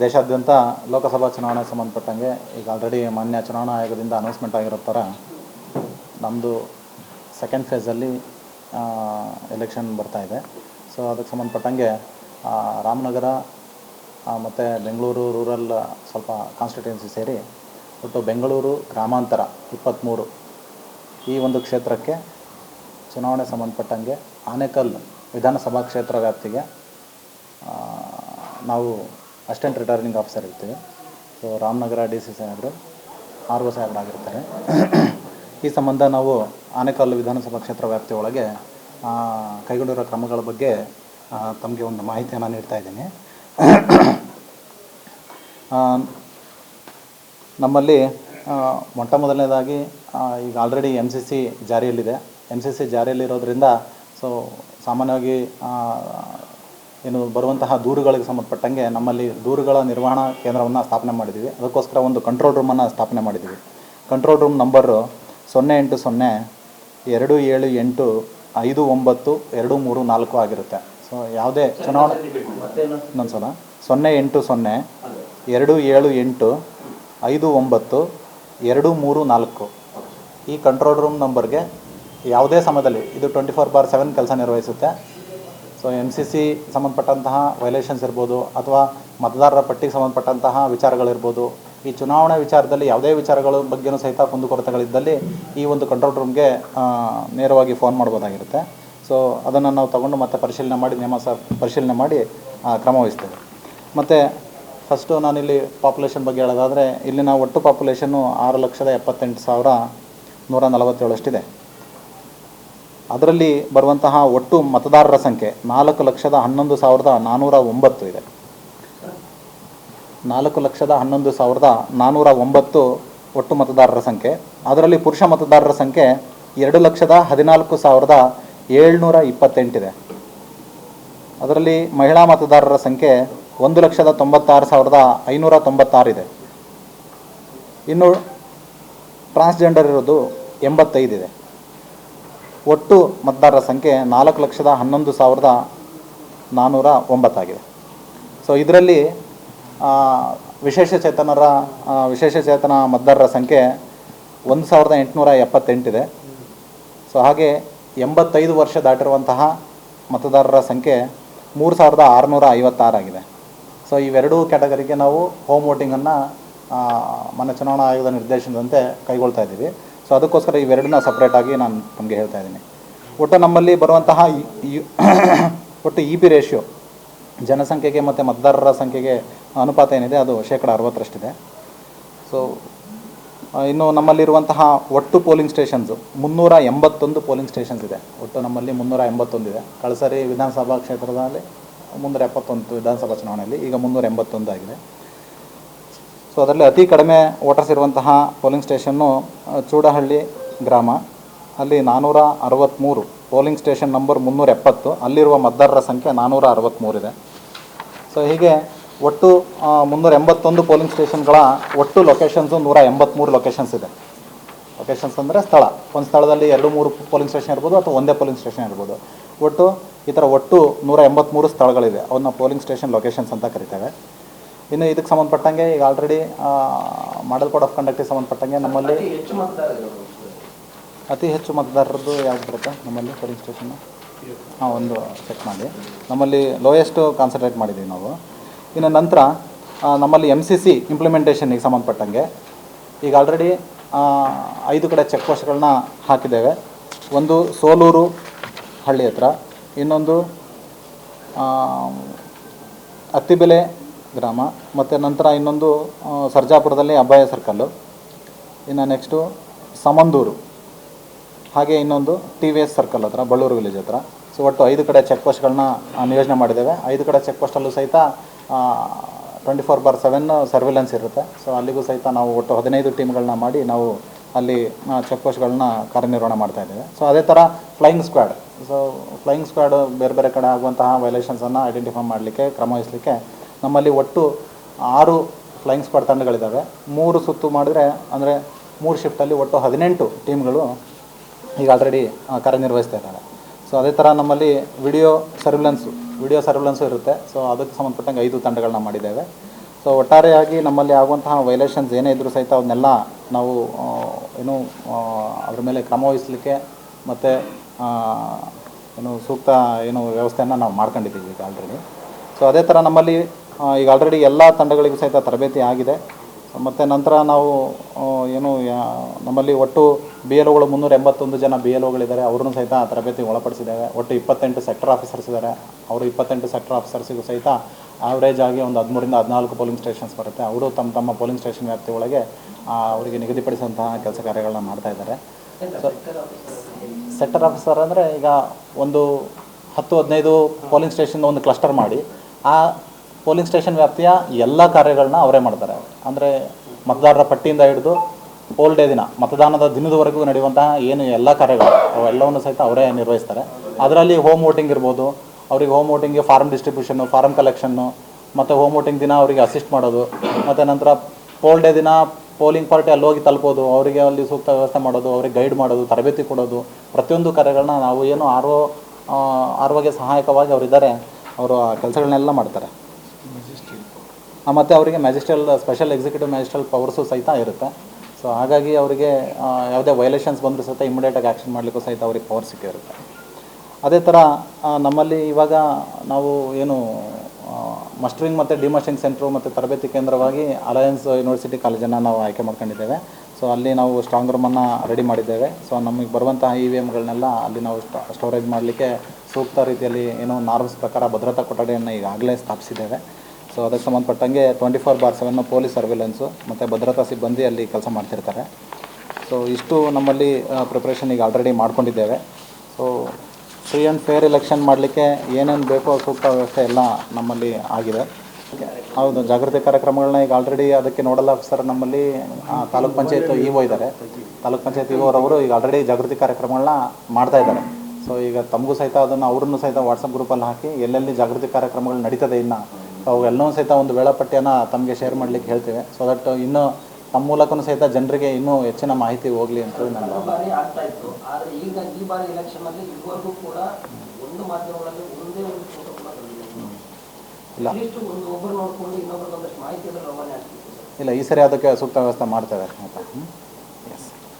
ದೇಶಾದ್ಯಂತ ಲೋಕಸಭಾ ಚುನಾವಣೆಗೆ ಸಂಬಂಧಪಟ್ಟಂಗೆ ಈಗ ಆಲ್ರೆಡಿ ಮಾನ್ಯ ಚುನಾವಣಾ ಆಯೋಗದಿಂದ ಅನೌನ್ಸ್ಮೆಂಟ್ ಆಗಿರೋ ಥರ ನಮ್ಮದು ಸೆಕೆಂಡ್ ಫೇಸಲ್ಲಿ ಎಲೆಕ್ಷನ್ ಬರ್ತಾಯಿದೆ. ಸೊ ಅದಕ್ಕೆ ಸಂಬಂಧಪಟ್ಟಂಗೆ ರಾಮನಗರ ಮತ್ತು ಬೆಂಗಳೂರು ರೂರಲ್ ಸ್ವಲ್ಪ ಕಾನ್ಸ್ಟಿಟ್ಯೂನ್ಸಿ ಸೇರಿ ಒಟ್ಟು ಬೆಂಗಳೂರು ಗ್ರಾಮಾಂತರ 23 ಈ ಒಂದು ಕ್ಷೇತ್ರಕ್ಕೆ ಚುನಾವಣೆ ಸಂಬಂಧಪಟ್ಟಂಗೆ ಆನೇಕಲ್ ವಿಧಾನಸಭಾ ಕ್ಷೇತ್ರ ವ್ಯಾಪ್ತಿಗೆ ನಾವು ಅಸಿಸ್ಟೆಂಟ್ ರಿಟರ್ನಿಂಗ್ ಆಫೀಸರ್ ಇರ್ತೀವಿ. ಸೊ ರಾಮನಗರ DC ಸಾಹೇಬರು RO ಸಾಹೇಬರಾಗಿರ್ತಾರೆ. ಈ ಸಂಬಂಧ ನಾವು ಆನೇಕಲ್ ವಿಧಾನಸಭಾ ಕ್ಷೇತ್ರ ವ್ಯಾಪ್ತಿ ಒಳಗೆ ಕೈಗೊಂಡಿರೋ ಕ್ರಮಗಳ ಬಗ್ಗೆ ತಮಗೆ ಒಂದು ಮಾಹಿತಿಯನ್ನು ನೀಡ್ತಾ ಇದ್ದೀನಿ. ನಮ್ಮಲ್ಲಿ ಮೊಟ್ಟ ಮೊದಲನೇದಾಗಿ ಈಗ ಆಲ್ರೆಡಿ MCC ಜಾರಿಯಲ್ಲಿದೆ. MCC ಜಾರಿಯಲ್ಲಿರೋದ್ರಿಂದ ಸೊ ಸಾಮಾನ್ಯವಾಗಿ ಏನು ಬರುವಂತಹ ದೂರುಗಳಿಗೆ ಸಂಬಂಧಪಟ್ಟಂಗೆ ನಮ್ಮಲ್ಲಿ ದೂರುಗಳ ನಿರ್ವಹಣಾ ಕೇಂದ್ರವನ್ನು ಸ್ಥಾಪನೆ ಮಾಡಿದ್ದೀವಿ. ಅದಕ್ಕೋಸ್ಕರ ಒಂದು ಕಂಟ್ರೋಲ್ ರೂಮನ್ನು ಸ್ಥಾಪನೆ ಮಾಡಿದ್ದೀವಿ. ಕಂಟ್ರೋಲ್ ರೂಮ್ ನಂಬರು 080-278-59-234 ಆಗಿರುತ್ತೆ. ಸೊ ಯಾವುದೇ ಚುನಾವಣೆ ಇನ್ನೊಂದು ಸಲ 080-278-59-234 ಈ ಕಂಟ್ರೋಲ್ ರೂಮ್ ನಂಬರ್ಗೆ ಯಾವುದೇ ಸಮಯದಲ್ಲಿ ಇದು 24/7 ಕೆಲಸ ನಿರ್ವಹಿಸುತ್ತೆ. ಸೊ MCC ಸಂಬಂಧಪಟ್ಟಂತಹ ವೈಲೇಷನ್ಸ್ ಇರ್ಬೋದು ಅಥವಾ ಮತದಾರರ ಪಟ್ಟಿಗೆ ಸಂಬಂಧಪಟ್ಟಂತಹ ವಿಚಾರಗಳಿರ್ಬೋದು, ಈ ಚುನಾವಣೆ ವಿಚಾರದಲ್ಲಿ ಯಾವುದೇ ವಿಚಾರಗಳ ಬಗ್ಗೆಯೂ ಸಹಿತ ಕುಂದುಕೊರತೆಗಳಿದ್ದಲ್ಲಿ ಈ ಒಂದು ಕಂಟ್ರೋಲ್ ರೂಮ್ಗೆ ನೇರವಾಗಿ ಫೋನ್ ಮಾಡ್ಬೋದಾಗಿರುತ್ತೆ. ಸೊ ಅದನ್ನು ನಾವು ತಗೊಂಡು ಮತ್ತೆ ಪರಿಶೀಲನೆ ಮಾಡಿ ಪರಿಶೀಲನೆ ಮಾಡಿ ಕ್ರಮ ವಹಿಸ್ತೇವೆ. ಮತ್ತು ಫಸ್ಟು ನಾನಿಲ್ಲಿ ಪಾಪ್ಯುಲೇಷನ್ ಬಗ್ಗೆ ಹೇಳೋದಾದರೆ ಇಲ್ಲಿನ ಒಟ್ಟು ಪಾಪ್ಯುಲೇಷನ್ನು 6,78,147 ಅಷ್ಟಿದೆ. ಅದರಲ್ಲಿ ಬರುವಂತಹ ಒಟ್ಟು ಮತದಾರರ ಸಂಖ್ಯೆ 4,11,409 ಇದೆ. 4,11,409 ಒಟ್ಟು ಮತದಾರರ ಸಂಖ್ಯೆ. ಅದರಲ್ಲಿ ಪುರುಷ ಮತದಾರರ ಸಂಖ್ಯೆ 2,14,728 ಇದೆ. ಅದರಲ್ಲಿ ಮಹಿಳಾ ಮತದಾರರ ಸಂಖ್ಯೆ 1,96,596 ಇದೆ. ಇನ್ನು ಟ್ರಾನ್ಸ್ಜೆಂಡರ್ ಇರೋದು 85 ಇದೆ. ಒಟ್ಟು ಮತದಾರರ ಸಂಖ್ಯೆ 4,11,409 ಆಗಿದೆ. ಸೊ ಇದರಲ್ಲಿ ವಿಶೇಷ ಚೇತನ ಮತದಾರರ ಸಂಖ್ಯೆ 1,878 ಇದೆ. ಸೊ ಹಾಗೆ 85 ವರ್ಷ ದಾಟಿರುವಂತಹ ಮತದಾರರ ಸಂಖ್ಯೆ 3,656 ಆಗಿದೆ. ಸೊ ಇವೆರಡೂ ಕ್ಯಾಟಗರಿಗೆ ನಾವು ಹೋಮ್ ವೋಟಿಂಗನ್ನು ಮಾನ್ಯ ಚುನಾವಣಾ ಆಯೋಗದ ನಿರ್ದೇಶನದಂತೆ ಕೈಗೊಳ್ತಾ ಇದ್ದೀವಿ. ಸೊ ಅದಕ್ಕೋಸ್ಕರ ಇವೆರಡನ್ನ ಸಪ್ರೇಟಾಗಿ ನಾನು ನಮಗೆ ಹೇಳ್ತಾ ಇದ್ದೀನಿ. ಒಟ್ಟು ನಮ್ಮಲ್ಲಿ ಬರುವಂತಹ ಒಟ್ಟು EB ರೇಷಿಯೋ ಜನಸಂಖ್ಯೆಗೆ ಮತ್ತು ಮತದಾರರ ಸಂಖ್ಯೆಗೆ ಅನುಪಾತ ಏನಿದೆ ಅದು 60% ಸೊ ಇನ್ನು ನಮ್ಮಲ್ಲಿರುವಂತಹ ಒಟ್ಟು ಪೋಲಿಂಗ್ ಸ್ಟೇಷನ್ಸು 381 ಪೋಲಿಂಗ್ ಸ್ಟೇಷನ್ಸ್ ಇದೆ. ಒಟ್ಟು ನಮ್ಮಲ್ಲಿ 381 ಇದೆ. ಕಳೆದ ಸಾರಿ ವಿಧಾನಸಭಾ ಕ್ಷೇತ್ರದಲ್ಲಿ 371 ವಿಧಾನಸಭಾ ಚುನಾವಣೆಯಲ್ಲಿ, ಈಗ 381 ಆಗಿದೆ. ಸೊ ಅದರಲ್ಲಿ ಅತಿ ಕಡಿಮೆ ವೋಟರ್ಸ್ ಇರುವಂತಹ ಪೋಲಿಂಗ್ ಸ್ಟೇಷನ್ನು ಚೂಡಹಳ್ಳಿ ಗ್ರಾಮ. ಅಲ್ಲಿ 463 ಪೋಲಿಂಗ್ ಸ್ಟೇಷನ್ ನಂಬರ್ 370, ಅಲ್ಲಿರುವ ಮತದಾರರ ಸಂಖ್ಯೆ 463 ಇದೆ. ಸೊ ಹೀಗೆ ಒಟ್ಟು 381 ಪೋಲಿಂಗ್ ಸ್ಟೇಷನ್ಗಳ ಒಟ್ಟು ಲೊಕೇಶನ್ಸು 183 ಲೊಕೇಶನ್ಸ್ ಇದೆ. ಲೊಕೇಶನ್ಸ್ ಅಂದರೆ ಸ್ಥಳ, ಒಂದು ಸ್ಥಳದಲ್ಲಿ 2-3 ಪೋಲಿಂಗ್ ಸ್ಟೇಷನ್ ಇರ್ಬೋದು ಅಥವಾ ಒಂದೇ ಪೋಲಿಂಗ್ ಸ್ಟೇಷನ್ ಇರ್ಬೋದು. ಒಟ್ಟು ಈ ಥರ ಒಟ್ಟು 183 ಸ್ಥಳಗಳಿವೆ. ಅವನ್ನ ಪೋಲಿಂಗ್ ಸ್ಟೇಷನ್ ಲೊಕೇಶನ್ಸ್ ಅಂತ ಕರಿತೇವೆ. ಇನ್ನು ಇದಕ್ಕೆ ಸಂಬಂಧಪಟ್ಟಂಗೆ ಈಗ ಆಲ್ರೆಡಿ ಮಾಡೆಲ್ ಕೋಡ್ ಆಫ್ ಕಂಡಕ್ಟಿಗೆ ಸಂಬಂಧಪಟ್ಟಂಗೆ ನಮ್ಮಲ್ಲಿ ಅತಿ ಹೆಚ್ಚು ಮತದಾರರದ್ದು ಯಾವ್ದು ಬರುತ್ತೆ ನಮ್ಮಲ್ಲಿ ಪೋಲಿಂಗ್ ಸ್ಟೇಷನ್ನು ಒಂದು ಚೆಕ್ ಮಾಡಿ. ನಮ್ಮಲ್ಲಿ ಲೋಯೆಸ್ಟು ಕಾನ್ಸಂಟ್ರೇಟ್ ಮಾಡಿದ್ದೀವಿ ನಾವು. ಇನ್ನು ನಂತರ ನಮ್ಮಲ್ಲಿ MCC ಇಂಪ್ಲಿಮೆಂಟೇಷನ್ಗೆ ಸಂಬಂಧಪಟ್ಟಂಗೆ ಈಗ ಆಲ್ರೆಡಿ 5 ಕಡೆ ಚೆಕ್ ಪೋಸ್ಟ್ಗಳನ್ನ ಹಾಕಿದ್ದೇವೆ. ಒಂದು ಸೋಲೂರು ಹಳ್ಳಿ ಹತ್ರ, ಇನ್ನೊಂದು ಅತ್ತಿಬೆಲೆ ಗ್ರಾಮ, ಮತ್ತು ನಂತರ ಇನ್ನೊಂದು ಸರ್ಜಾಪುರದಲ್ಲಿ ಅಬ್ಬಾಯ ಸರ್ಕಲ್ಲು, ಇನ್ನು ನೆಕ್ಸ್ಟು ಸಮಂದೂರು, ಹಾಗೆ ಇನ್ನೊಂದು TVS ಸರ್ಕಲ್ ಹತ್ರ ಬಳ್ಳೂರು ವಿಲೇಜ್ ಹತ್ರ. ಸೊ ಒಟ್ಟು 5 ಕಡೆ ಚೆಕ್ ಪೋಸ್ಟ್ಗಳನ್ನ ನಿಯೋಜನೆ ಮಾಡಿದ್ದೇವೆ. 5 ಕಡೆ ಚೆಕ್ ಪೋಸ್ಟಲ್ಲೂ ಸಹಿತ 24/7 ಸರ್ವಿಲೆನ್ಸ್ ಇರುತ್ತೆ. ಸೊ ಅಲ್ಲಿಗೂ ಸಹಿತ ನಾವು ಒಟ್ಟು 15 ಟೀಮ್ಗಳನ್ನ ಮಾಡಿ ನಾವು ಅಲ್ಲಿ ಚೆಕ್ ಪೋಸ್ಟ್ಗಳನ್ನ ಕಾರ್ಯನಿರ್ವಹಣೆ ಮಾಡ್ತಾಯಿದ್ದೇವೆ. ಸೊ ಅದೇ ಥರ flying squad. So flying squad ಬೇರೆ ಬೇರೆ ಕಡೆ ಆಗುವಂತಹ ವೈಲೇಷನ್ಸನ್ನು ಐಡೆಂಟಿಫೈ ಮಾಡಲಿಕ್ಕೆ, ಕ್ರಮ ವಹಿಸಲಿಕ್ಕೆ ನಮ್ಮಲ್ಲಿ ಒಟ್ಟು 6 ಫ್ಲೈಯಿಂಗ್ ಸ್ಕ್ವಾಡ್ ತಂಡಗಳಿದ್ದಾವೆ. 3 ಸುತ್ತು ಮಾಡಿದರೆ ಅಂದರೆ 3 ಶಿಫ್ಟಲ್ಲಿ ಒಟ್ಟು 18 ಟೀಮ್ಗಳು ಈಗ ಆಲ್ರೆಡಿ ಕಾರ್ಯನಿರ್ವಹಿಸ್ತಾ ಇದ್ದಾರೆ. ಸೊ ಅದೇ ಥರ ನಮ್ಮಲ್ಲಿ ವಿಡಿಯೋ ಸರ್ವಿಲೆನ್ಸು ಇರುತ್ತೆ. ಸೊ ಅದಕ್ಕೆ ಸಂಬಂಧಪಟ್ಟಂಗೆ 5 ತಂಡಗಳನ್ನ ಮಾಡಿದ್ದೇವೆ. ಸೊ ಒಟ್ಟಾರೆಯಾಗಿ ನಮ್ಮಲ್ಲಿ ಆಗುವಂತಹ ವೈಲೇಷನ್ಸ್ ಏನೇ ಇದ್ದರೂ ಸಹಿತ ಅವನ್ನೆಲ್ಲ ನಾವು ಏನು ಅದ್ರ ಮೇಲೆ ಕ್ರಮ ವಹಿಸಲಿಕ್ಕೆ ಮತ್ತು ಏನು ಸೂಕ್ತ ಏನು ವ್ಯವಸ್ಥೆಯನ್ನು ನಾವು ಮಾಡ್ಕೊಂಡಿದ್ದೀವಿ ಈಗ ಆಲ್ರೆಡಿ. ಸೊ ಅದೇ ಥರ ನಮ್ಮಲ್ಲಿ ಈಗ ಆಲ್ರೆಡಿ ಎಲ್ಲ ತಂಡಗಳಿಗೂ ಸಹಿತ ತರಬೇತಿ ಆಗಿದೆ. ಮತ್ತು ನಂತರ ನಾವು ಏನು ನಮ್ಮಲ್ಲಿ ಒಟ್ಟು ಬಿ ಎಲ್ ಒಗಳು 381 ಜನ ಬಿ ಎಲ್ ಒಗಳಿದ್ದಾರೆ, ಅವ್ರನ್ನೂ ಸಹಿತ ತರಬೇತಿಗೆ ಒಳಪಡಿಸಿದ್ದೇವೆ. ಒಟ್ಟು 28 ಸೆಕ್ಟರ್ ಆಫೀಸರ್ಸ್ ಇದ್ದಾರೆ. ಅವರು 28 ಸೆಕ್ಟರ್ ಆಫೀಸರ್ಸಿಗೂ ಸಹಿತ ಆವ್ರೇಜ್ ಆಗಿ ಒಂದು 13ರಿಂದ 14 ಪೋಲಿಂಗ್ ಸ್ಟೇಷನ್ಸ್ ಬರುತ್ತೆ. ಅವರು ತಮ್ಮ ಪೋಲಿಂಗ್ ಸ್ಟೇಷನ್ ವ್ಯಾಪ್ತಿ ಒಳಗೆ ಅವರಿಗೆ ನಿಗದಿಪಡಿಸಿದಂತಹ ಕೆಲಸ ಕಾರ್ಯಗಳನ್ನ ಮಾಡ್ತಾ ಇದ್ದಾರೆ. ಸೊ ಸೆಕ್ಟರ್ ಆಫೀಸರ್ ಅಂದರೆ ಈಗ ಒಂದು 10-15 ಪೋಲಿಂಗ್ ಸ್ಟೇಷನ್ ಒಂದು ಕ್ಲಸ್ಟರ್ ಮಾಡಿ ಆ ಪೋಲಿಂಗ್ ಸ್ಟೇಷನ್ ವ್ಯಾಪ್ತಿಯ ಎಲ್ಲ ಕಾರ್ಯಗಳನ್ನ ಅವರೇ ಮಾಡ್ತಾರೆ. ಅಂದರೆ ಮತದಾರರ ಪಟ್ಟಿಯಿಂದ ಹಿಡಿದು ಪೋಲ್ ಡೇ ದಿನ ಮತದಾನದ ದಿನದವರೆಗೂ ನಡೆಯುವಂತಹ ಏನು ಎಲ್ಲ ಕಾರ್ಯಗಳು ಅವೆಲ್ಲವನ್ನು ಸಹಿತ ಅವರೇ ನಿರ್ವಹಿಸ್ತಾರೆ. ಅದರಲ್ಲಿ ಹೋಮ್ ವೋಟಿಂಗ್ ಇರ್ಬೋದು, ಅವರಿಗೆ ಹೋಮ್ ವೋಟಿಂಗ್ಗೆ ಫಾರ್ಮ್ ಡಿಸ್ಟ್ರಿಬ್ಯೂಷನ್ನು, ಫಾರ್ಮ್ ಕಲೆಕ್ಷನ್ನು, ಮತ್ತು ಹೋಮ್ ವೋಟಿಂಗ್ ದಿನ ಅವರಿಗೆ ಅಸಿಸ್ಟ್ ಮಾಡೋದು, ಮತ್ತು ನಂತರ ಪೋಲ್ ಡೇ ದಿನ ಪೋಲಿಂಗ್ ಪಾರ್ಟಿ ಅಲ್ಲಿ ಹೋಗಿ ತಲುಪೋದು, ಅವರಿಗೆ ಅಲ್ಲಿ ಸೂಕ್ತ ವ್ಯವಸ್ಥೆ ಮಾಡೋದು, ಅವರಿಗೆ ಗೈಡ್ ಮಾಡೋದು, ತರಬೇತಿ ಕೊಡೋದು, ಪ್ರತಿಯೊಂದು ಕಾರ್ಯಗಳನ್ನ ನಾವು ಏನು ಆರ್ ಒಗೆ ಸಹಾಯಕವಾಗಿ ಅವರಿದ್ದಾರೆ, ಅವರು ಆ ಕೆಲಸಗಳನ್ನೆಲ್ಲ ಮಾಡ್ತಾರೆ. ಮತ್ತು ಅವರಿಗೆ ಮ್ಯಾಜಿಸ್ಟ್ರಲ್ ಸ್ಪೆಷಲ್ ಎಕ್ಸಿಕ್ಯೂಟಿವ್ ಮ್ಯಾಜಿಸ್ಟ್ರಲ್ ಪವರ್ಸು ಸಹಿತ ಇರುತ್ತೆ. ಸೊ ಹಾಗಾಗಿ ಅವರಿಗೆ ಯಾವುದೇ ವೈಲೇಷನ್ಸ್ ಬಂದರೂ ಸಹಿತ ಇಮಿಡಿಯೇಟಾಗಿ ಆ್ಯಕ್ಷನ್ ಮಾಡಲಿಕ್ಕೂ ಸಹಿತ ಅವ್ರಿಗೆ ಪವರ್ ಸಿಕ್ಕಿರುತ್ತೆ. ಅದೇ ಥರ ನಮ್ಮಲ್ಲಿ ಇವಾಗ ನಾವು ಏನು ಮಸ್ಟರಿಂಗ್ ಮತ್ತು ಡಿಮಸ್ಟರಿಂಗ್ ಸೆಂಟ್ರು ಮತ್ತು ತರಬೇತಿ ಕೇಂದ್ರವಾಗಿ ಅಲಯನ್ಸ್ ಯೂನಿವರ್ಸಿಟಿ ಕಾಲೇಜನ್ನು ನಾವು ಆಯ್ಕೆ ಮಾಡ್ಕೊಂಡಿದ್ದೇವೆ. ಸೊ ಅಲ್ಲಿ ನಾವು ಸ್ಟ್ರಾಂಗ್ ರೂಮನ್ನು ರೆಡಿ ಮಾಡಿದ್ದೇವೆ. ಸೊ ನಮಗೆ ಬರುವಂತಹ EVMಗಳನ್ನೆಲ್ಲ ಅಲ್ಲಿ ನಾವು ಸ್ಟೋರೇಜ್ ಮಾಡಲಿಕ್ಕೆ ಸೂಕ್ತ ರೀತಿಯಲ್ಲಿ ಏನೋ ನಾರ್ಮ್ಸ್ ಪ್ರಕಾರ ಭದ್ರತಾ ಕೊಠಡಿಯನ್ನು ಈಗಾಗಲೇ ಸ್ಥಾಪಿಸಿದ್ದೇವೆ. ಸೊ ಅದಕ್ಕೆ ಸಂಬಂಧಪಟ್ಟಂಗೆ 24/7 ಪೊಲೀಸ್ ಸರ್ವೆಲೆನ್ಸು ಮತ್ತು ಭದ್ರತಾ ಸಿಬ್ಬಂದಿ ಅಲ್ಲಿ ಕೆಲಸ ಮಾಡ್ತಿರ್ತಾರೆ. ಸೊ ಇಷ್ಟು ನಮ್ಮಲ್ಲಿ ಪ್ರಿಪ್ರೇಷನ್ ಈಗ ಆಲ್ರೆಡಿ ಮಾಡ್ಕೊಂಡಿದ್ದೇವೆ. So free and fair election ಮಾಡಲಿಕ್ಕೆ ಏನೇನು ಬೇಕೋ ಸೂಕ್ತ ವ್ಯವಸ್ಥೆ ಎಲ್ಲ ನಮ್ಮಲ್ಲಿ ಆಗಿದೆ. ಹೌದು, ಜಾಗೃತಿ ಕಾರ್ಯಕ್ರಮಗಳನ್ನ ಈಗ ಆಲ್ರೆಡಿ ಅದಕ್ಕೆ ನೋಡಲ್ ಆಫೀಸರ್ ನಮ್ಮಲ್ಲಿ ತಾಲೂಕ್ ಪಂಚಾಯತ್ ಇಒ ಇದ್ದಾರೆ. ತಾಲೂಕ್ ಪಂಚಾಯತ್ ಇಒರವರು ಈಗ ಆಲ್ರೆಡಿ ಜಾಗೃತಿ ಕಾರ್ಯಕ್ರಮಗಳನ್ನ ಮಾಡ್ತಾ ಇದ್ದಾರೆ. ಸೊ ಈಗ ತಮಗೂ ಸಹಿತ ಅದನ್ನು ಅವ್ರನ್ನೂ ಸಹಿತ ವಾಟ್ಸಪ್ ಗ್ರೂಪಲ್ಲಿ ಹಾಕಿ ಎಲ್ಲೆಲ್ಲಿ ಜಾಗೃತಿ ಕಾರ್ಯಕ್ರಮಗಳು ನಡೀತದೆ ಇನ್ನು ಅವೆಲ್ಲವೂ ಸಹಿತ ಒಂದು ವೇಳಾಪಟ್ಟಿಯನ್ನು ತಮಗೆ ಶೇರ್ ಮಾಡಲಿಕ್ಕೆ ಹೇಳ್ತೇವೆ. ಸೊ ದಟ್ ಇನ್ನೂ ತಮ್ಮ ಮೂಲಕನೂ ಸಹಿತ ಜನರಿಗೆ ಇನ್ನೂ ಹೆಚ್ಚಿನ ಮಾಹಿತಿ ಹೋಗಲಿ ಅಂತೇಳಿ ನಾನು ಇಲ್ಲ ಈ ಸರಿ ಅದಕ್ಕೆ ಸೂಕ್ತ ವ್ಯವಸ್ಥೆ ಮಾಡ್ತೇವೆ ಅಂತ.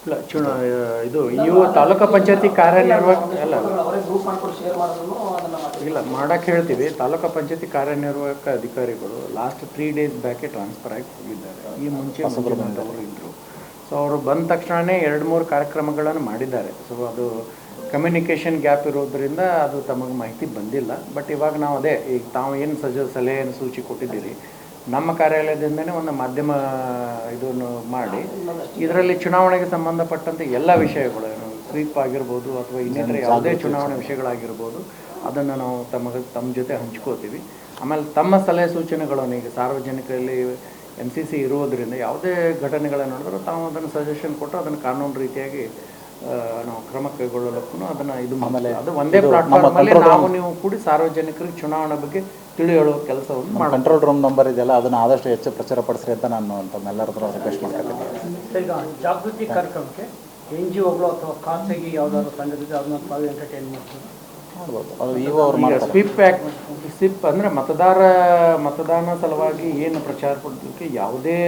ಇಲ್ಲ ಇದು ಇವು ತಾಲೂಕು ಪಂಚಾಯತಿ ಕಾರ್ಯನಿರ್ವಾಹಕ ಅಲ್ಲ ಇಲ್ಲ ಮಾಡೋಕ್ಕೆ ಹೇಳ್ತೀವಿ. ತಾಲೂಕು ಪಂಚಾಯತಿ ಕಾರ್ಯನಿರ್ವಾಹಕ ಅಧಿಕಾರಿಗಳು ಲಾಸ್ಟ್ 3 ಡೇಸ್ ಬ್ಯಾಕೆ ಟ್ರಾನ್ಸ್ಫರ್ ಆಗಿ ಹೋಗಿದ್ದಾರೆ. ಈ ಮುಂಚೆ ಅವರು ಇದ್ದರು. ಸೊ ಅವರು ಬಂದ ತಕ್ಷಣವೇ 2-3 ಕಾರ್ಯಕ್ರಮಗಳನ್ನು ಮಾಡಿದ್ದಾರೆ. ಸೊ ಅದು ಕಮ್ಯುನಿಕೇಷನ್ ಗ್ಯಾಪ್ ಇರೋದ್ರಿಂದ ಅದು ತಮಗೆ ಮಾಹಿತಿ ಬಂದಿಲ್ಲ. ಬಟ್ ಇವಾಗ ನಾವು ಅದೇ ಈಗ ತಾವು ಏನು ಸಲಹೆಯನ್ನು ಸೂಚಿ ಕೊಟ್ಟಿದ್ದೀರಿ, ನಮ್ಮ ಕಾರ್ಯಾಲಯದಿಂದನೇ ಒಂದು ಮಾಧ್ಯಮ ಇದನ್ನು ಮಾಡಿ ಇದರಲ್ಲಿ ಚುನಾವಣೆಗೆ ಸಂಬಂಧಪಟ್ಟಂತೆ ಎಲ್ಲ ವಿಷಯಗಳು ಸ್ವೀಪ್ ಆಗಿರ್ಬೋದು ಅಥವಾ ಇನ್ನಿತರ ಯಾವುದೇ ಚುನಾವಣೆ ವಿಷಯಗಳಾಗಿರ್ಬೋದು ಅದನ್ನು ನಾವು ತಮ್ಮ ಜೊತೆ ಹಂಚ್ಕೋತೀವಿ. ಆಮೇಲೆ ತಮ್ಮ ಸಲಹೆ ಸೂಚನೆಗಳನ್ನು ಈಗ ಸಾರ್ವಜನಿಕರಲ್ಲಿ NCC ಇರುವುದರಿಂದ ಯಾವುದೇ ಘಟನೆಗಳನ್ನು ನೋಡಿದ್ರು ತಾವು ಅದನ್ನು ಸಜೆಷನ್ ಕೊಟ್ಟು ಅದನ್ನು ಕಾನೂನು ರೀತಿಯಾಗಿ ನಾವು ಕ್ರಮ ಕೈಗೊಳ್ಳಲಿಕ್ಕೂ ಅದನ್ನು ಇದು ಆಮೇಲೆ ಅದು ಒಂದೇ ಪ್ಲಾಟ್ಫಾರ್ಮಲ್ಲಿ ನಾವು ನೀವು ಕೂಡಿ ಸಾರ್ವಜನಿಕರಿಗೆ ಚುನಾವಣೆ ಬಗ್ಗೆ ತಿಳಿ ಹೇಳುವ ಕೆಲಸವನ್ನು ಮಾಡಿ. ಕಂಟ್ರೋಲ್ ರೂಮ್ ನಂಬರ್ ಇದೆಯಲ್ಲ ಅದನ್ನು ಆದಷ್ಟು ಹೆಚ್ಚು ಪ್ರಚಾರಪಡಿಸ್ರಿ ಅಂತ ನಾನು ತಮ್ಮೆಲ್ಲರತ್ರ ರಿಕ್ವೆಸ್ಟ್ ಮಾಡ್ಕೊತೀನಿ. ಈಗ ಜಾಗೃತಿ ಕಾರ್ಯಕ್ರಮಕ್ಕೆ NGOಗಳು ಅಥವಾ ಖಾಸಗಿ ಯಾವುದಾದ್ರು ಸಂಘದಿಂದ ಅದನ್ನ ತಾವು ಎಂಟರ್ಟೈನ್ ಮಾಡ್ತೀವಿ ಮಾಡ್ಬೋದು. ಅದು ಈಗ ಅವ್ರು ಮಾಡ್ತಾರೆ. ಸ್ವಿಪ್ ಅಂದರೆ ಮತದಾನ ಸಲುವಾಗಿ ಏನು ಪ್ರಚಾರ ಪಡಿಸಲಿಕ್ಕೆ ಯಾವುದೇ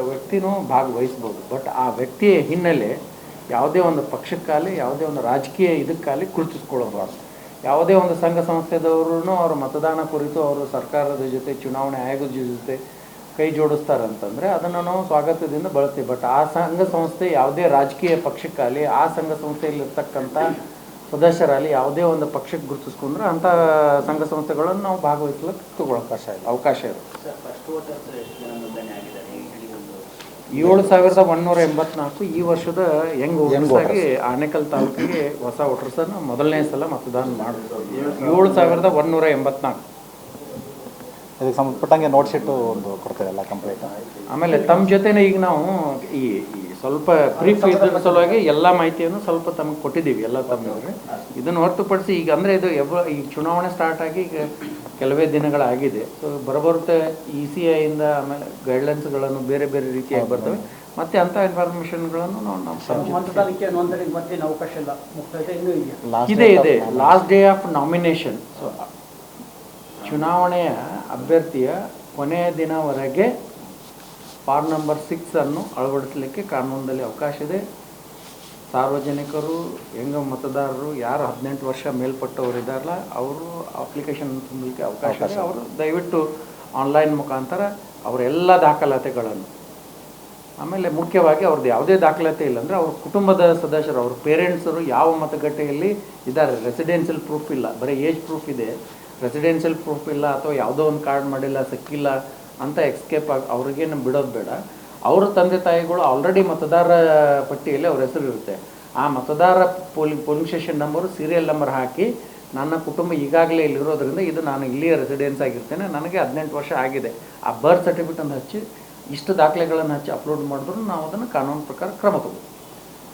ವ್ಯಕ್ತಿನೂ ಭಾಗವಹಿಸ್ಬೋದು. ಬಟ್ ಆ ವ್ಯಕ್ತಿಯ ಹಿನ್ನೆಲೆ ಯಾವುದೇ ಒಂದು ಪಕ್ಷಕ್ಕಾಗಲಿ ಯಾವುದೇ ಒಂದು ರಾಜಕೀಯ ಇದಕ್ಕಾಗಲಿ ಗುರುತಿಸ್ಕೊಳ್ಳಬಾರ್ದು. ಯಾವುದೇ ಒಂದು ಸಂಘ ಸಂಸ್ಥೆದವರು ಅವರು ಮತದಾನ ಕುರಿತು ಅವರು ಸರ್ಕಾರದ ಜೊತೆ ಚುನಾವಣೆ ಆಯೋಗದ ಜೊತೆ ಕೈ ಜೋಡಿಸ್ತಾರಂತಂದರೆ ಅದನ್ನು ನಾವು ಸ್ವಾಗತದಿಂದ ಬಳಸ್ತೀವಿ. ಬಟ್ ಆ ಸಂಘ ಸಂಸ್ಥೆ ಯಾವುದೇ ರಾಜಕೀಯ ಪಕ್ಷಕ್ಕಾಗಲಿ ಆ ಸಂಘ ಸಂಸ್ಥೆಯಲ್ಲಿರ್ತಕ್ಕಂಥ ಸದಸ್ಯರಲ್ಲಿ ಯಾವುದೇ ಒಂದು ಪಕ್ಷಕ್ಕೆ ಗುರುತಿಸ್ಕೊಂಡ್ರೆ ಅಂಥ ಸಂಘ ಸಂಸ್ಥೆಗಳನ್ನು ನಾವು ಭಾಗವಹಿಸ್ಲಿಕ್ಕೆ ಅವಕಾಶ ಇರುತ್ತೆ. 7,184 ಈ ವರ್ಷದ ಯಂಗ್ ವೋಟರ್ಸಾಗಿ ಆನೇಕಲ್ ತಾಲೂಕಿಗೆ ಹೊಸ ವೋಟರ್ಸನ್ನು ಮೊದಲನೇ ಸಲ ಮತದಾನ ಮಾಡಿದ್ರು. 7,184. ಇದಕ್ಕೆ ಸಂಬಂಧಪಟ್ಟಂಗೆ ನೋಟ್ ಶೀಟು ಒಂದು ಕೊಡ್ತೇವಲ್ಲ ಕಂಪ್ಲೀಟ್. ಆಮೇಲೆ ತಮ್ಮ ಜೊತೆನೇ ಈಗ ನಾವು ಈ ಸ್ವಲ್ಪ ಬ್ರೀಫ್ ಇದ್ರ ಸಲುವಾಗಿ ಎಲ್ಲ ಮಾಹಿತಿಯನ್ನು ಸ್ವಲ್ಪ ತಮಗೆ ಕೊಟ್ಟಿದ್ದೀವಿ ಎಲ್ಲ ತಮ್ಮವ್ರೆ. ಇದನ್ನು ಹೊರತುಪಡಿಸಿ ಈಗ ಅಂದರೆ ಇದು ಈ ಚುನಾವಣೆ ಸ್ಟಾರ್ಟ್ ಆಗಿ ಈಗ ಕೆಲವೇ ದಿನಗಳಾಗಿದೆ. ಸೊ ಬರಬರುತ್ತೆ ECIಯಿಂದ ಆಮೇಲೆ ಗೈಡ್ಲೈನ್ಸ್ಗಳನ್ನು ಬೇರೆ ಬೇರೆ ರೀತಿಯಾಗಿ ಬರ್ತವೆ. ಮತ್ತು ಅಂಥ ಇನ್ಫಾರ್ಮೇಷನ್ಗಳನ್ನು ನಾವು ಮತದಾನಕ್ಕೆ ನೋಂದಣಿಗೆ ಮತ್ತೇನು ಅವಕಾಶ ಇಲ್ಲ, ಮುಕ್ತಾಯ ಇನ್ನೂ ಇದೆ. Last day of nomination. So ಚುನಾವಣೆಯ ಅಭ್ಯರ್ಥಿಯ ಕೊನೆಯ ದಿನವರೆಗೆ ಫಾರ್ಮ್ ನಂಬರ್ 6 ಅನ್ನು ಅಳವಡಿಸಲಿಕ್ಕೆ ಕಾನೂನಿನಲ್ಲಿ ಅವಕಾಶ ಇದೆ. ಸಾರ್ವಜನಿಕರು, ಹೆಂಗ ಮತದಾರರು ಯಾರು 18 ವರ್ಷ ಮೇಲ್ಪಟ್ಟವರು ಇದ್ದಾರಲ್ಲ ಅವರು ಅಪ್ಲಿಕೇಶನ್ ತುಂಬಲಿಕ್ಕೆ ಅವಕಾಶ ಇದೆ. ಅವರು ದಯವಿಟ್ಟು ಆನ್ಲೈನ್ ಮುಖಾಂತರ ಅವರೆಲ್ಲ ದಾಖಲಾತಿಗಳನ್ನು, ಆಮೇಲೆ ಮುಖ್ಯವಾಗಿ ಅವ್ರದ್ದು ಯಾವುದೇ ದಾಖಲಾತಿ ಇಲ್ಲ ಅಂದರೆ ಅವ್ರ ಕುಟುಂಬದ ಸದಸ್ಯರು, ಅವ್ರ ಪೇರೆಂಟ್ಸರು ಯಾವ ಮತಗಟ್ಟೆಯಲ್ಲಿ ಇದ್ದಾರೆ, ರೆಸಿಡೆನ್ಷಿಯಲ್ ಪ್ರೂಫ್ ಇಲ್ಲ, ಬರೀ ಏಜ್ ಪ್ರೂಫ್ ಇದೆ, ರೆಸಿಡೆನ್ಷಿಯಲ್ ಪ್ರೂಫ್ ಇಲ್ಲ ಅಥವಾ ಯಾವುದೋ ಒಂದು ಕಾರ್ಡ್ ಮಾಡಿಲ್ಲ, ಸಿಕ್ಕಿಲ್ಲ ಅಂತ ಎಕ್ಸ್ಕೇಪ್ ಆಗಿ ಅವ್ರಿಗೇನು ಬಿಡೋದು ಬೇಡ. ಅವರ ತಂದೆ ತಾಯಿಗಳು ಆಲ್ರೆಡಿ ಮತದಾರ ಪಟ್ಟಿಯಲ್ಲಿ ಅವ್ರ ಹೆಸರು ಇರುತ್ತೆ. ಆ ಮತದಾರ polling station number, serial number ಹಾಕಿ ನನ್ನ ಕುಟುಂಬ ಈಗಾಗಲೇ ಇಲ್ಲಿರೋದ್ರಿಂದ ಇದು ನಾನು ಇಲ್ಲಿಯ ರೆಸಿಡೆನ್ಸ್ ಆಗಿರ್ತೇನೆ, ನನಗೆ 18 ವರ್ಷ ಆಗಿದೆ, ಆ ಬರ್ತ್ ಸರ್ಟಿಫಿಕೇಟನ್ನು ಹಚ್ಚಿ ಇಷ್ಟು ದಾಖಲೆಗಳನ್ನು ಹಚ್ಚಿ ಅಪ್ಲೋಡ್ ಮಾಡಿದ್ರು ನಾವು ಅದನ್ನು ಕಾನೂನು ಪ್ರಕಾರ ಕ್ರಮ ತಗೋದು.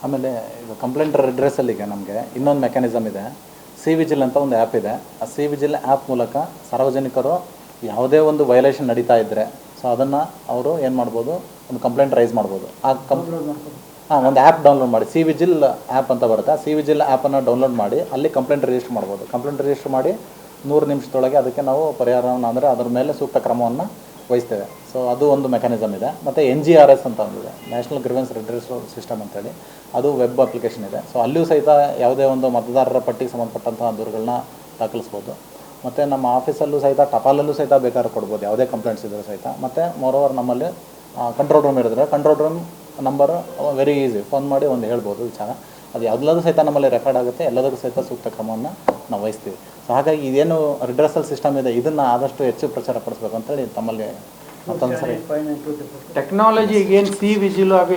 ಆಮೇಲೆ ಈಗ ಕಂಪ್ಲೇಂಟ್ ರೆಡ್ರೆಸ್ಸಲ್ಲಿಗೆ ನಮಗೆ ಇನ್ನೊಂದು ಮೆಕ್ಯಾನಿಸಮ್ ಇದೆ. ಸಿ ವಿಜಿಲ್ ಅಂತ ಒಂದು ಆ್ಯಪ್ ಇದೆ. ಆ ಸಿ ವಿಜಿಲ್ ಆ್ಯಪ್ ಮೂಲಕ ಸಾರ್ವಜನಿಕರು ಯಾವುದೇ ಒಂದು ವೈಲೇಷನ್ ನಡೀತಾ ಇದ್ದರೆ ಸೊ ಅದನ್ನು ಅವರು ಏನು ಮಾಡ್ಬೋದು, ಒಂದು ಕಂಪ್ಲೇಂಟ್ ರೈಸ್ ಮಾಡ್ಬೋದು. ಆ ಒಂದು ಆ್ಯಪ್ ಡೌನ್ಲೋಡ್ ಮಾಡಿ, ಸಿ ವಿಜಿಲ್ ಆ್ಯಪ್ ಅಂತ ಬರುತ್ತೆ. ಸಿ ವಿಜಿಲ್ ಆ್ಯಪನ್ನು ಡೌನ್ಲೋಡ್ ಮಾಡಿ ಅಲ್ಲಿ ಕಂಪ್ಲೇಂಟ್ ರಿಜಿಸ್ಟರ್ ಮಾಡ್ಬೋದು. ಕಂಪ್ಲೇಂಟ್ ರಿಜಿಸ್ಟರ್ ಮಾಡಿ 100 ನಿಮಿಷದೊಳಗೆ ಅದಕ್ಕೆ ನಾವು ಪರಿಹಾರವನ್ನು, ಅಂದರೆ ಅದರ ಮೇಲೆ ಸೂಕ್ತ ಕ್ರಮವನ್ನು ವಹಿಸ್ತೇವೆ. ಸೊ ಅದು ಒಂದು ಮೆಕ್ಯಾನಿಸಮ್ ಇದೆ. ಮತ್ತು NGRS ಅಂತ ಒಂದಿದೆ, ನ್ಯಾಷನಲ್ ಗ್ರೀವೆನ್ಸ್ ರಿಡ್ರೆಸಲ್ ಸಿಸ್ಟಮ್ ಅಂತೇಳಿ, ಅದು ವೆಬ್ ಅಪ್ಲಿಕೇಶನ್ ಇದೆ. ಸೊ ಅಲ್ಲಿಯೂ ಸಹಿತ ಯಾವುದೇ ಒಂದು ಮತದಾರರ ಪಟ್ಟಿಗೆ ಸಂಬಂಧಪಟ್ಟಂತಹ ದೂರುಗಳನ್ನ ದಾಖಲಿಸ್ಬೋದು. ಮತ್ತು ನಮ್ಮ ಆಫೀಸಲ್ಲೂ ಸಹಿತ ಟಪಾಲಲ್ಲೂ ಸಹಿತ ಬೇಕಾದ್ರೆ ಕೊಡ್ಬೋದು, ಯಾವುದೇ ಕಂಪ್ಲೇಂಟ್ಸ್ ಇದ್ದರೂ ಸಹಿತ. ಮತ್ತು ಮೋರೋವರ್ ನಮ್ಮಲ್ಲಿ ಕಂಟ್ರೋಲ್ ರೂಮ್ ಇರಿದ್ರೆ control room number very easy, phone ಮಾಡಿ ಒಂದು ಹೇಳ್ಬೋದು ವಿಚಾರ. ಅದು ಎಲ್ಲದೂ ಸಹಿತ ನಮ್ಮಲ್ಲಿ ರೆಕಾರ್ಡ್ ಆಗುತ್ತೆ, ಎಲ್ಲದಕ್ಕೂ ಸಹಿತ ಸೂಕ್ತ ಕ್ರಮವನ್ನು ನಾವು ವಹಿಸ್ತೀವಿ. ಸೊ ಹಾಗಾಗಿ ಇದೇನು ರಿಡ್ರೆಸಲ್ ಸಿಸ್ಟಮ್ ಇದೆ ಇದನ್ನು ಆದಷ್ಟು ಹೆಚ್ಚು ಪ್ರಚಾರ ಪಡಿಸ್ಬೇಕು ಅಂತೇಳಿ ತಮ್ಮಲ್ಲಿ ಮತ್ತೊಂದು ಸರಿ. ಟೆಕ್ನಾಲಜಿ ಈಗೇನು ಸಿ ವಿಜಿಲು ಹಾಗೂ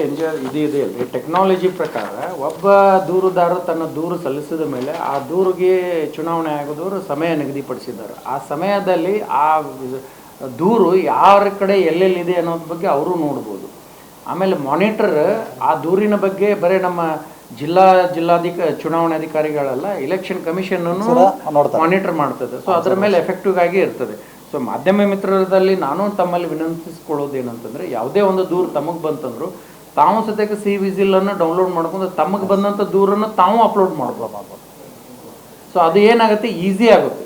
ಇದು ಇದೆ ಅಲ್ರಿ, ಟೆಕ್ನಾಲಜಿ ಪ್ರಕಾರ ಒಬ್ಬ ದೂರುದಾರ ತನ್ನ ದೂರು ಸಲ್ಲಿಸಿದ ಮೇಲೆ ಆ ದೂರಿಗೆ ಚುನಾವಣೆ ಆಗೋದವರು ಸಮಯ ನಿಗದಿಪಡಿಸಿದ್ದಾರೆ. ಆ ಸಮಯದಲ್ಲಿ ಆ ದೂರು ಯಾರ ಕಡೆ ಎಲ್ಲೆಲ್ಲಿದೆ ಅನ್ನೋದ್ರ ಬಗ್ಗೆ ಅವರು ನೋಡ್ಬೋದು. ಆಮೇಲೆ ಮಾನಿಟರ್ ಆ ದೂರಿನ ಬಗ್ಗೆ ಬರೀ ನಮ್ಮ ಚುನಾವಣಾಧಿಕಾರಿಗಳಲ್ಲ, ಎಲೆಕ್ಷನ್ ಕಮಿಷನನ್ನು ಮಾನಿಟರ್ ಮಾಡ್ತದೆ. ಸೊ ಅದರ ಮೇಲೆ ಎಫೆಕ್ಟಿವ್ ಆಗಿ ಇರ್ತದೆ. ಸೊ ಮಾಧ್ಯಮ ಮಿತ್ರರಲ್ಲಿ ನಾನು ತಮ್ಮಲ್ಲಿ ವಿನಂತಿಸ್ಕೊಳ್ಳೋದೇನಂತಂದರೆ, ಯಾವುದೇ ಒಂದು ದೂರು ತಮಗೆ ಬಂತಂದ್ರು ತಾವು ಸದ್ಯಕ್ಕೆ ಸಿ ವಿಜಿಲನ್ನು ಡೌನ್ಲೋಡ್ ಮಾಡ್ಕೊಂಡು ತಮಗೆ ಬಂದಂಥ ದೂರನ್ನು ತಾವು ಅಪ್ಲೋಡ್ ಮಾಡ್ಬೋದು. ಸೊ ಅದು ಏನಾಗುತ್ತೆ, ಈಸಿ ಆಗುತ್ತೆ.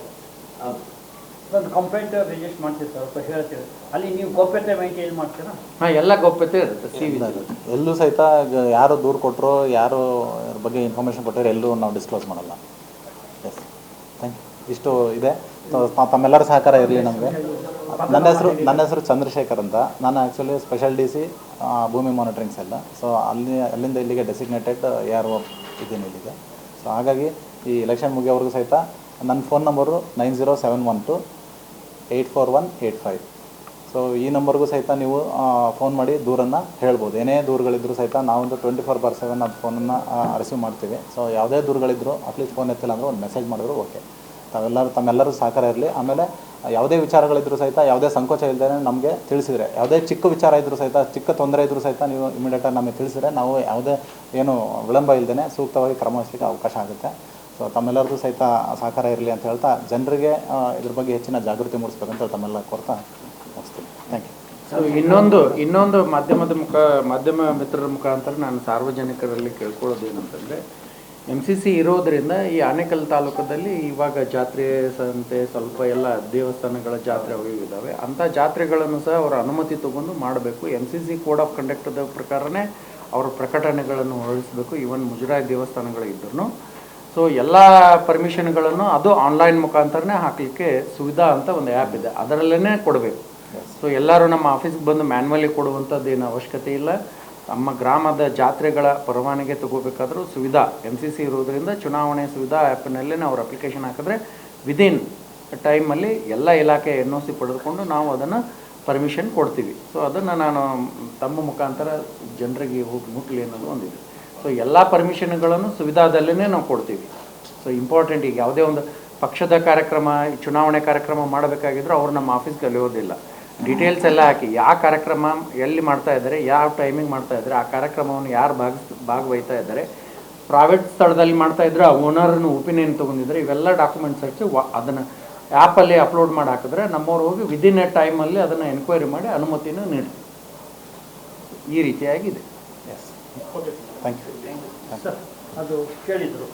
ಒಂದು ಕಂಪ್ಲೇಂಟ್ ರಿಜಿಸ್ಟರ್ ಮಾಡ್ತೀವಿ ಸರ್, ಸ್ವಲ್ಪ ಹೇಳ್ತೀವಿ, ಅಲ್ಲಿ ನೀವು ಗೌಪ್ಯತೆ ಮೇಂಟೈನ್ ಮಾಡ್ತೀರಾ? ಹಾಂ, ಎಲ್ಲ ಗೌಪ್ಯತೆ ಇರುತ್ತೆ ಸಿ ವಿಜಿಲ್. ಎಲ್ಲೂ ಸಹಿತ ಯಾರು ದೂರು ಕೊಟ್ಟರು, ಯಾರು ಅದ್ರ ಬಗ್ಗೆ ಇನ್ಫಾರ್ಮೇಷನ್ ಕೊಟ್ಟರು ಎಲ್ಲೂ ನಾವು ಡಿಸ್ಕ್ಲೋಸ್ ಮಾಡಲ್ಲ. Yes, thank you. ಇಷ್ಟು ಇದೆ. ತಮ್ಮೆಲ್ಲರ ಸಹಕಾರ ಇರಲಿ ನಮಗೆ. ನನ್ನ ಹೆಸರು ಚಂದ್ರಶೇಖರ್ ಅಂತ. ನಾನು ಆ್ಯಕ್ಚುಲಿ ಸ್ಪೆಷಲ್ DC ಭೂಮಿ ಮಾನಿಟರಿಂಗ್ ಸೆಲ್. ಸೊ ಅಲ್ಲಿಂದ ಇಲ್ಲಿಗೆ ಡೆಸಿಗ್ನೇಟೆಡ್ ARO ಇದ್ದೀನಿ ಇಲ್ಲಿಗೆ. ಸೊ ಹಾಗಾಗಿ ಈ ಎಲೆಕ್ಷನ್ ಮುಗಿಯೋವರೆಗೂ ಸಹಿತ ನನ್ನ ಫೋನ್ ನಂಬರು 9071284185. ಸೊ ಈ ನಂಬರ್ಗೂ ಸಹಿತ ನೀವು ಫೋನ್ ಮಾಡಿ ದೂರನ್ನು ಹೇಳ್ಬೋದು. ಏನೇ ದೂರುಗಳಿದ್ದರೂ ಸಹಿತ ನಾವೊಂದು 24/7 ಅದು ಫೋನನ್ನು ರಿಸೀವ್ ಮಾಡ್ತೀವಿ. ಸೊ ಯಾವುದೇ ದೂರುಗಳಿದ್ದರೂ ಅಟ್ಲೀಸ್ಟ್ ಫೋನ್ ಎತ್ತಿಲ್ಲ ಅಂದರೆ ಒಂದು ಮೆಸೇಜ್ ಮಾಡಿದ್ರು ಓಕೆ. ತಮ್ಮೆಲ್ಲರೂ ಸಹಕಾರ ಇರಲಿ. ಆಮೇಲೆ ಯಾವುದೇ ವಿಚಾರಗಳಿದ್ದರೂ ಸಹಿತ ಯಾವುದೇ ಸಂಕೋಚ ಇಲ್ಲದೇ ನಮಗೆ ತಿಳಿಸಿದರೆ, ಯಾವುದೇ ಚಿಕ್ಕ ವಿಚಾರ ಇದ್ದರೂ ಸಹಿತ, ಚಿಕ್ಕ ತೊಂದರೆ ಇದ್ದರೂ ಸಹಿತ ನೀವು ಇಮಿಡಿಯೇಟಾಗಿ ನಮಗೆ ತಿಳಿಸಿದರೆ ನಾವು ಯಾವುದೇ ಏನು ವಿಳಂಬ ಇಲ್ಲದೇ ಸೂಕ್ತವಾಗಿ ಕ್ರಮ ವಹಿಸಲಿಕ್ಕೆ ಅವಕಾಶ ಆಗುತ್ತೆ. ಸೊ ತಮ್ಮೆಲ್ಲರಿಗೂ ಸಹಿತ ಸಹಕಾರ ಇರಲಿ ಅಂತ ಹೇಳ್ತಾ ಜನರಿಗೆ ಇದ್ರ ಬಗ್ಗೆ ಹೆಚ್ಚಿನ ಜಾಗೃತಿ ಮೂಡಿಸ್ಬೇಕಂತ ತಮ್ಮೆಲ್ಲ ಕೋರ್ತಾ ಮುಗಿಸ್ತೀನಿ. Thank you. ಸೊ ಇನ್ನೊಂದು ಮಾಧ್ಯಮ ಮಿತ್ರರ ಮುಖಾಂತರ ನಾನು ಸಾರ್ವಜನಿಕರಲ್ಲಿ ಕೇಳ್ಕೊಳ್ಳೋದು ಏನಂತಂದರೆ, MCC ಇರೋದರಿಂದ ಈ ಆನೇಕಲ್ ತಾಲೂಕದಲ್ಲಿ ಇವಾಗ ಜಾತ್ರೆ ಸಂತೆ ಸ್ವಲ್ಪ ಎಲ್ಲ ದೇವಸ್ಥಾನಗಳ ಜಾತ್ರೆ ಅವು ಇದ್ದಾವೆ. ಅಂಥ ಜಾತ್ರೆಗಳನ್ನು ಸಹ ಅವರ ಅನುಮತಿ ತಗೊಂಡು ಮಾಡಬೇಕು. MCC ಕೋಡ್ ಆಫ್ ಕಂಡಕ್ಟದ ಪ್ರಕಾರನೇ ಅವರ ಪ್ರಕಟಣೆಗಳನ್ನು ಹೊರಡಿಸಬೇಕು. ಈವನ್ ಮುಜರಾಯಿ ದೇವಸ್ಥಾನಗಳು ಇದ್ರೂ ಸೊ ಎಲ್ಲ ಪರ್ಮಿಷನ್ಗಳನ್ನು ಅದು ಆನ್ಲೈನ್ ಮುಖಾಂತರನೇ ಹಾಕಲಿಕ್ಕೆ ಸುವಿಧಾ ಅಂತ ಒಂದು ಆ್ಯಪ್ ಇದೆ, ಅದರಲ್ಲೇ ಕೊಡಬೇಕು. ಸೊ ಎಲ್ಲರೂ ನಮ್ಮ ಆಫೀಸ್ಗೆ ಬಂದು ಮ್ಯಾನ್ಯುವಲಿ ಕೊಡುವಂಥದ್ದು ಏನು ಅವಶ್ಯಕತೆ ಇಲ್ಲ. ನಮ್ಮ ಗ್ರಾಮದ ಜಾತ್ರೆಗಳ ಪರವಾನಗಿ ತಗೋಬೇಕಾದ್ರೂ ಸುವಿಧಾ MCC ಇರೋದ್ರಿಂದ ಚುನಾವಣೆ ಸುವಿಧಾ ಆ್ಯಪ್ನಲ್ಲೇ ಅವ್ರ ಅಪ್ಲಿಕೇಶನ್ ಹಾಕಿದ್ರೆ ವಿದಿನ್ ಟೈಮಲ್ಲಿ ಎಲ್ಲ ಇಲಾಖೆ NOC ಪಡೆದುಕೊಂಡು ನಾವು ಅದನ್ನು ಪರ್ಮಿಷನ್ ಕೊಡ್ತೀವಿ. ಸೊ ಅದನ್ನು ನಾನು ತಮ್ಮ ಮುಖಾಂತರ ಜನರಿಗೆ ಹೋಗಿ ಮುಟ್ಲಿ ಅನ್ನೋದು ಒಂದಿದೆ. ಸೊ ಎಲ್ಲ ಪರ್ಮಿಷನ್ಗಳನ್ನು ಸುವಿಧಾದಲ್ಲೇ ನಾವು ಕೊಡ್ತೀವಿ. ಸೊ ಇಂಪಾರ್ಟೆಂಟ್, ಈಗ ಯಾವುದೇ ಒಂದು ಪಕ್ಷದ ಕಾರ್ಯಕ್ರಮ, ಚುನಾವಣೆ ಕಾರ್ಯಕ್ರಮ ಮಾಡಬೇಕಾಗಿದ್ರು ಅವ್ರು ನಮ್ಮ ಆಫೀಸ್ಗೆ ಅಲಿಯೋದಿಲ್ಲ. ಡೀಟೇಲ್ಸ್ ಎಲ್ಲ ಹಾಕಿ ಯಾವ ಕಾರ್ಯಕ್ರಮ ಎಲ್ಲಿ ಮಾಡ್ತಾ ಇದ್ದಾರೆ, ಯಾವ ಟೈಮಿಂಗ್ ಮಾಡ್ತಾ ಇದ್ದಾರೆ, ಆ ಕಾರ್ಯಕ್ರಮವನ್ನು ಯಾರು ಭಾಗವಹಿಸ್ತಾ ಇದ್ದಾರೆ, ಪ್ರೈವೇಟ್ ಸ್ಥಳದಲ್ಲಿ ಮಾಡ್ತಾ ಇದ್ರೆ ಆ ಓನರ್ನ ಒಪಿನಿಯನ್ ತೊಗೊಂಡಿದ್ದಾರೆ, ಇವೆಲ್ಲ ಡಾಕ್ಯುಮೆಂಟ್ಸ್ ಹಚ್ಚಿ ಅದನ್ನು ಆ್ಯಪಲ್ಲಿ ಅಪ್ಲೋಡ್ ಮಾಡಿ ಹಾಕಿದ್ರೆ ನಮ್ಮವ್ರು ಹೋಗಿ ವಿದಿನ್ ಎ ಟೈಮಲ್ಲಿ ಅದನ್ನು ಎನ್ಕ್ವೈರಿ ಮಾಡಿ ಅನುಮತಿನೂ ನೀಡ್ತೀವಿ. ಈ ರೀತಿಯಾಗಿದೆ. S, thank you. ಸರ್, ಅದು ಕೇಳಿದರು